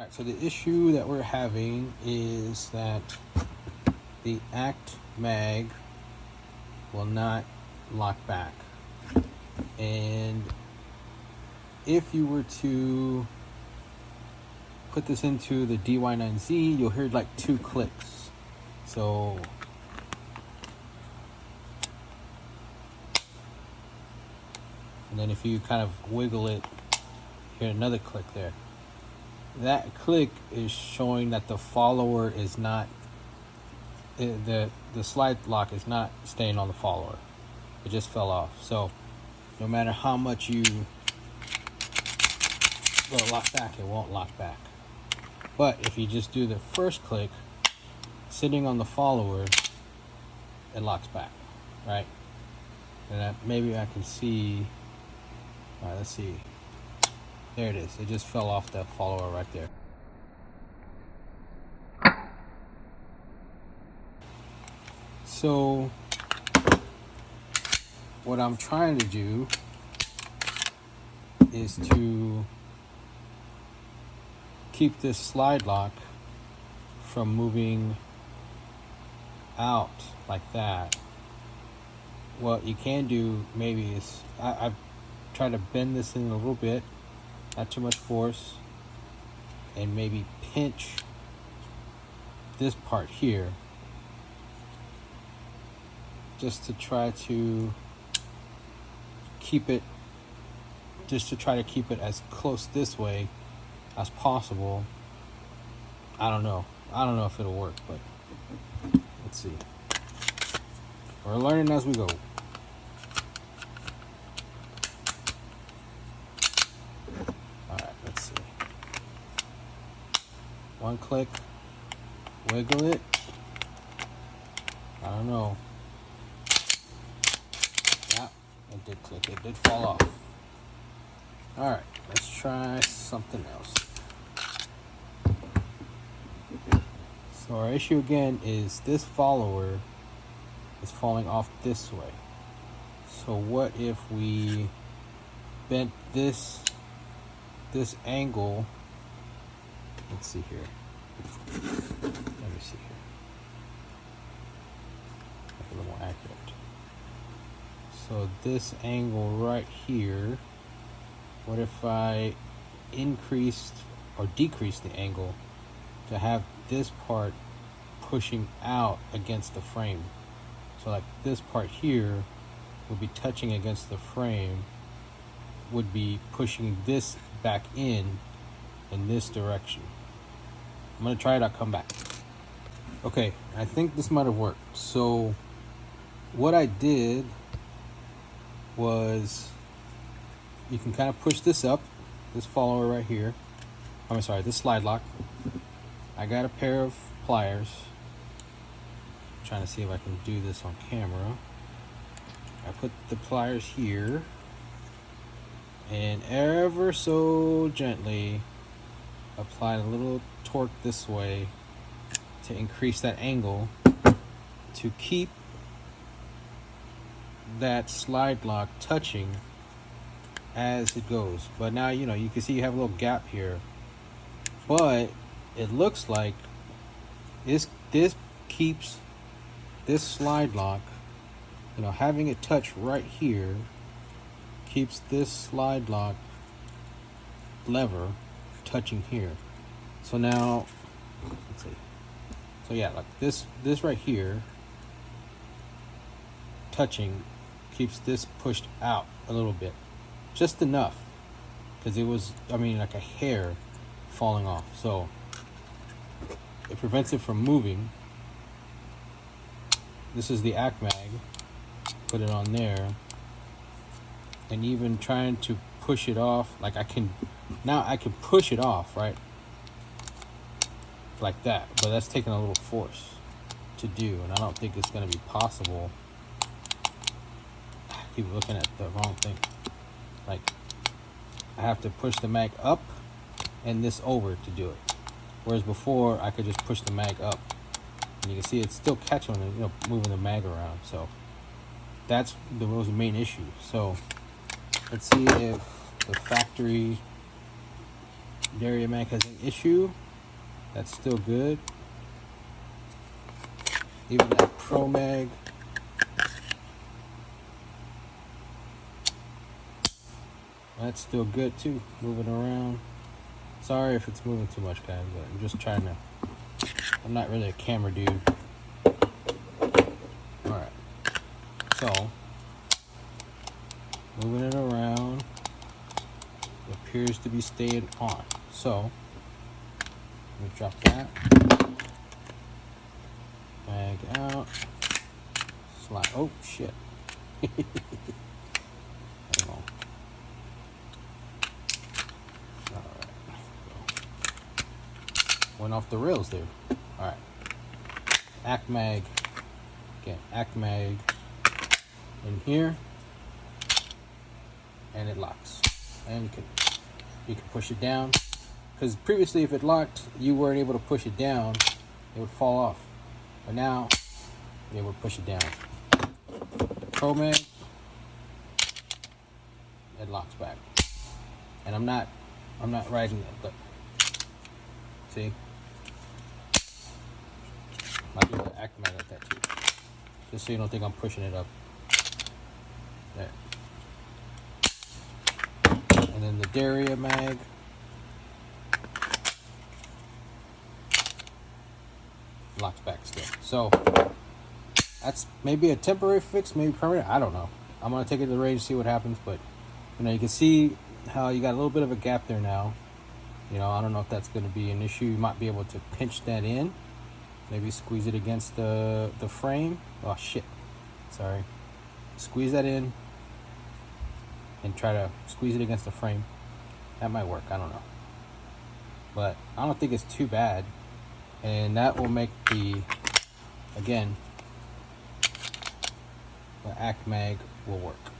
Alright, so the issue that we're having is that the ACT mag will not lock back. And if you were to put this into the DY9z, you'll hear like 2 clicks. So and then if you kind of wiggle it, hear another click there. That click is showing that the follower is not, the slide lock is not staying on the follower. It just fell off. So no matter how much you let it lock back, it won't lock back. But if you just do the first click, sitting on the follower, it locks back, right? And maybe I can see, all right, let's see. There it is. It just fell off the follower right there. So what I'm trying to do is to keep this slide lock from moving out like that. What you can do maybe is, I've tried to bend this in a little bit, not too much force, and maybe pinch this part here just to try to keep it, as close this way as possible. I don't know if it'll work, but let's see. We're learning as we go. Alright, let's see. One click, wiggle it. I don't know. Yeah, it did click, it did fall off. Alright, let's try something else. So our issue again is this follower is falling off this way. So what if we bent this angle? Let's see here. Let me see here. Make it a little more accurate. So this angle right here, what if I increased or decreased the angle to have this part pushing out against the frame? So like this part here would be touching against the frame, would be pushing this back in this direction. I'm gonna try it, I'll come back. Okay, I think this might have worked. So what I did was, you can kind of push this up, this follower right here. I'm sorry, this slide lock. I got a pair of pliers. I'm trying to see if I can do this on camera. I put the pliers here and ever so gently apply a little torque this way to increase that angle to keep that slide lock touching as it goes. But now, you can see you have a little gap here, but it looks like this keeps this slide lock, having it touch right here keeps this slide lock lever touching here. So now, let's see. So yeah, like this right here touching keeps this pushed out a little bit, just enough, because it was, like a hair falling off. So it prevents it from moving. This is the ACT mag. Put it on there, and even trying to push it off, like I can push it off, right, like that, but that's taking a little force to do, and I don't think it's going to be possible. I keep looking at the wrong thing. Like, I have to push the mag up and this over to do it, whereas before I could just push the mag up, and you can see it's still catching it, moving the mag around. So that was the main issue. So let's see if the factory Derya mag has an issue. That's still good. Even that Pro mag. That's still good too. Moving around. Sorry if it's moving too much, guys, but I'm just trying to. I'm not really a camera dude. Alright. So, moving it around. It appears to be staying on. So, let me drop that. Mag out. Slide. Oh, shit. Hang on. Alright. Went off the rails there. Alright. ACT mag. Again, ACT mag in here. And it locks. And you can push it down. Because previously, if it locked, you weren't able to push it down. It would fall off. But now, you're able to push it down. The Pro mag, it locks back. And I'm not riding it, but see? Might be able to ACT mag like that too. Just so you don't think I'm pushing it up. There. And then the Derya mag. Locks back still. So that's maybe a temporary fix, maybe permanent. I don't know. I'm gonna take it to the range, see what happens. But you can see how you got a little bit of a gap there now. I don't know if that's gonna be an issue. You might be able to pinch that in. Maybe squeeze it against the frame. Oh shit. Sorry. Squeeze that in and try to squeeze it against the frame. That might work. I don't know. But I don't think it's too bad. And that will make the ACT mag will work.